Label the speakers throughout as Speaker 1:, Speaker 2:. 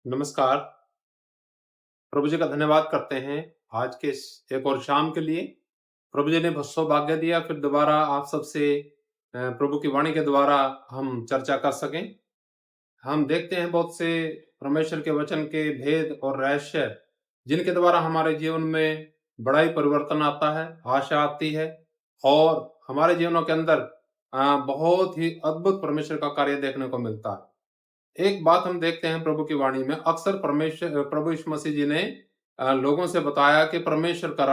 Speaker 1: नमस्कार। प्रभु जी का धन्यवाद करते हैं आज के इस एक और शाम के लिए। प्रभु जी ने भाग्य दिया फिर दोबारा आप सबसे प्रभु की वाणी के द्वारा हम चर्चा कर सकें। हम देखते हैं बहुत से परमेश्वर के वचन के भेद और रहस्य जिनके द्वारा हमारे जीवन में बड़ा ही परिवर्तन आता है, आशा आती है और हमारे जीवनों के अंदर बहुत ही अद्भुत परमेश्वर का कार्य देखने को मिलता है। एक बात हम देखते हैं प्रभु की वाणी में अक्सर प्रभु यीशु मसीह जी ने लोगों से बताया कि परमेश्वर के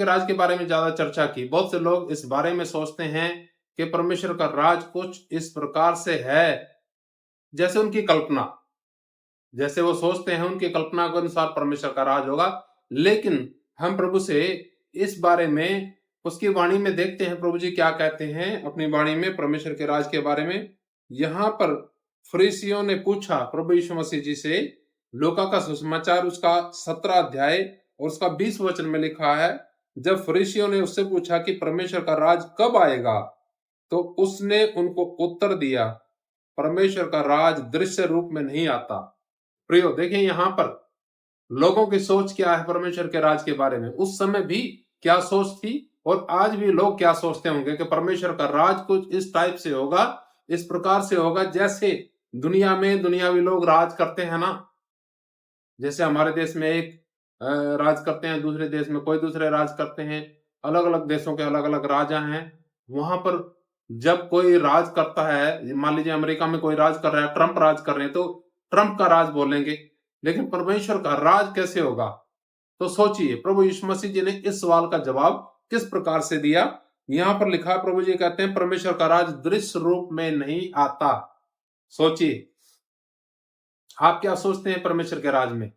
Speaker 1: राज के बारे में ज्यादा चर्चा की। बहुत से लोग इस बारे में सोचते हैं कि परमेश्वर का राज कुछ इस प्रकार से है जैसे उनकी कल्पना, जैसे वो सोचते हैं उनकी कल्पना के अनुसार परमेश्वर का राज होगा। लेकिन हम प्रभु से इस बारे में उसकी वाणी में देखते हैं प्रभु जी क्या कहते हैं अपनी वाणी में परमेश्वर के राज के बारे में। यहाँ पर फरीसियों ने पूछा प्रभु यीशु मसीह जी से, लूका का सुसमाचार उसका 17 अध्याय और उसका 20 वचन में लिखा है, जब फरीसियों ने उससे पूछा कि परमेश्वर का राज कब आएगा, तो उसने उनको उत्तर दिया, परमेश्वर का राज दृश्य रूप में नहीं आता। प्रियो, देखिए यहाँ पर लोगों की सोच क्या है परमेश्वर के राज के बारे में। उस समय भी क्या सोच थी और आज भी लोग क्या सोचते होंगे कि परमेश्वर का राज कुछ इस टाइप से होगा, इस प्रकार से होगा जैसे दुनिया में दुनियावी लोग राज करते हैं ना। जैसे हमारे देश में एक राज करते हैं, दूसरे देश में कोई दूसरे राज करते हैं, अलग अलग देशों के अलग अलग राजा हैं। वहां पर जब कोई राज करता है, मान लीजिए अमेरिका में कोई राज कर रहा है, ट्रंप राज कर रहे हैं, तो ट्रंप का राज बोलेंगे। लेकिन परमेश्वर का राज कैसे होगा? तो सोचिए प्रभु यीशु मसीह जी ने इस सवाल का जवाब किस प्रकार से दिया। यहाँ पर लिखा, प्रभु जी कहते हैं परमेश्वर का राज दृश्य रूप में नहीं आता। सोचिए, आप क्या सोचते हैं परमेश्वर के राज में?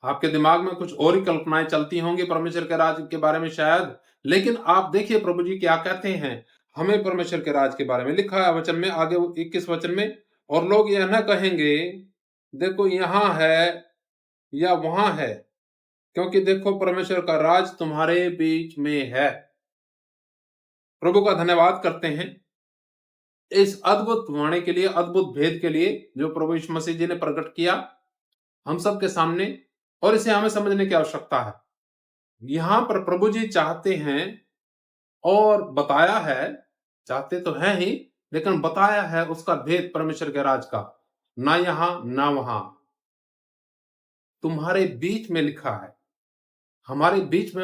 Speaker 1: आपके दिमाग में कुछ और ही कल्पनाएं चलती होंगी परमेश्वर के राज के बारे में शायद। लेकिन आप देखिए प्रभु जी क्या कहते हैं हमें परमेश्वर के राज के बारे में। लिखा है वचन में आगे 21 वचन में, और लोग यह न कहेंगे देखो यहाँ है या वहां है, क्योंकि देखो परमेश्वर का राज तुम्हारे बीच में है। प्रभु का धन्यवाद करते हैं इस अद्भुत वाणी के लिए, अद्भुत भेद के लिए जो प्रभु यीशु मसीह जी ने प्रकट किया हम सबके सामने, और इसे हमें समझने की आवश्यकता है। यहां पर प्रभु जी चाहते हैं और बताया है, चाहते तो हैं ही, लेकिन बताया है उसका भेद परमेश्वर के राज का, ना यहां ना वहां, तुम्हारे बीच में लिखा है। हमारे बीच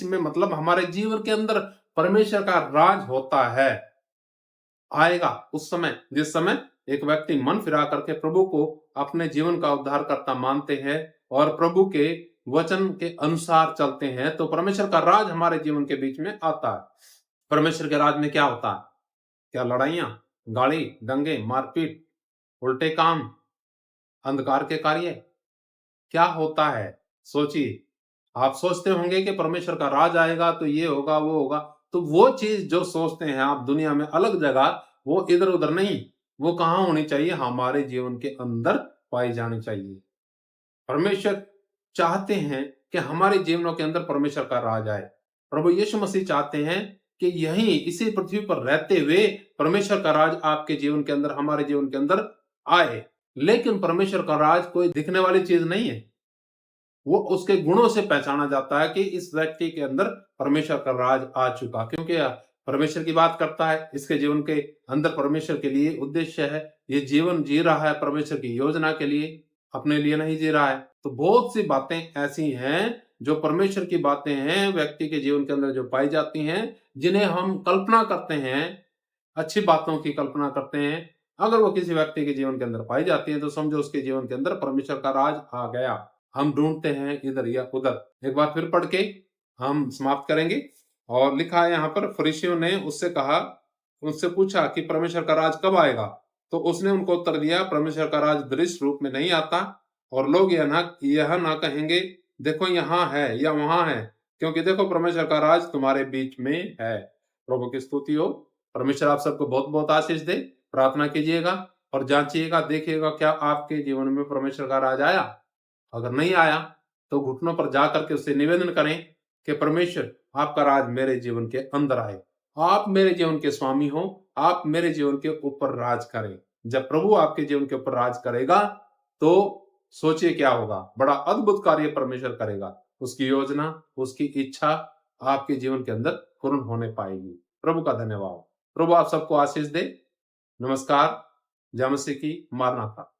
Speaker 1: में मतलब हमारे जीवन के अंदर परमेश्वर का राज होता है। आएगा उस समय जिस समय एक व्यक्ति मन फिरा करके प्रभु को अपने जीवन का उद्धारकर्ता मानते हैं और प्रभु के वचन के अनुसार चलते हैं, तो परमेश्वर का राज हमारे जीवन के बीच में आता है। परमेश्वर के राज में क्या होता है? क्या लड़ाइयां, गाली, दंगे, मारपीट, उल्टे काम, अंधकार के कार्य, क्या होता है? सोचिए। आप सोचते होंगे कि परमेश्वर का राज आएगा तो ये होगा वो होगा, तो वो चीज जो सोचते हैं आप दुनिया में अलग जगह, वो इधर उधर नहीं, वो कहां होनी चाहिए? हमारे जीवन के अंदर पाई जानी चाहिए। परमेश्वर चाहते हैं कि हमारे जीवनों के अंदर परमेश्वर का राज आए। प्रभु यीशु मसीह चाहते हैं कि यहीं इसी पृथ्वी पर रहते हुए परमेश्वर का राज आपके जीवन के अंदर, हमारे जीवन के अंदर आए। लेकिन परमेश्वर का राज कोई दिखने वाली चीज नहीं है। वो उसके गुणों से पहचाना जाता है कि इस व्यक्ति के अंदर परमेश्वर का राज आ चुका, क्योंकि परमेश्वर की बात करता है, इसके जीवन के अंदर परमेश्वर के लिए उद्देश्य है, ये जीवन जी रहा है परमेश्वर की योजना के लिए, अपने लिए नहीं जी रहा है। तो बहुत सी बातें ऐसी हैं जो परमेश्वर की बातें हैं, व्यक्ति के जीवन के अंदर जो पाई जाती हैं, जिन्हें हम कल्पना करते हैं, अच्छी बातों की कल्पना करते हैं। अगर वो किसी व्यक्ति के जीवन के अंदर पाई जाती है तो समझो उसके जीवन के अंदर परमेश्वर का राज आ गया। हम ढूंढते हैं इधर या उधर। एक बार फिर पढ़ के हम समाप्त करेंगे। और लिखा है यहाँ पर, फरीसियों ने उससे कहा, उससे पूछा कि परमेश्वर का राज कब आएगा, तो उसने उनको उत्तर दिया, परमेश्वर का राज दृश्य रूप में नहीं आता। और लोग यह ना कहेंगे देखो यहाँ है या वहां है, क्योंकि देखो परमेश्वर का राज तुम्हारे बीच में है। प्रभु की स्तुति हो। परमेश्वर आप सबको बहुत बहुत आशीष दे। प्रार्थना कीजिएगा और जांचिएगा, देखिएगा क्या आपके जीवन में परमेश्वर का राज आया। अगर नहीं आया तो घुटनों पर जा करके उससे निवेदन करें कि परमेश्वर आपका राज मेरे जीवन के अंदर आए, आप मेरे जीवन के स्वामी हो, आप मेरे जीवन के ऊपर राज करें। जब प्रभु आपके जीवन के ऊपर राज करेगा तो सोचिए क्या होगा, बड़ा अद्भुत कार्य परमेश्वर करेगा। उसकी योजना, उसकी इच्छा आपके जीवन के अंदर पूर्ण होने पाएगी। प्रभु का धन्यवाद। प्रभु आप सबको आशीष दे। नमस्कार। जय मसीह की। मारनाथा।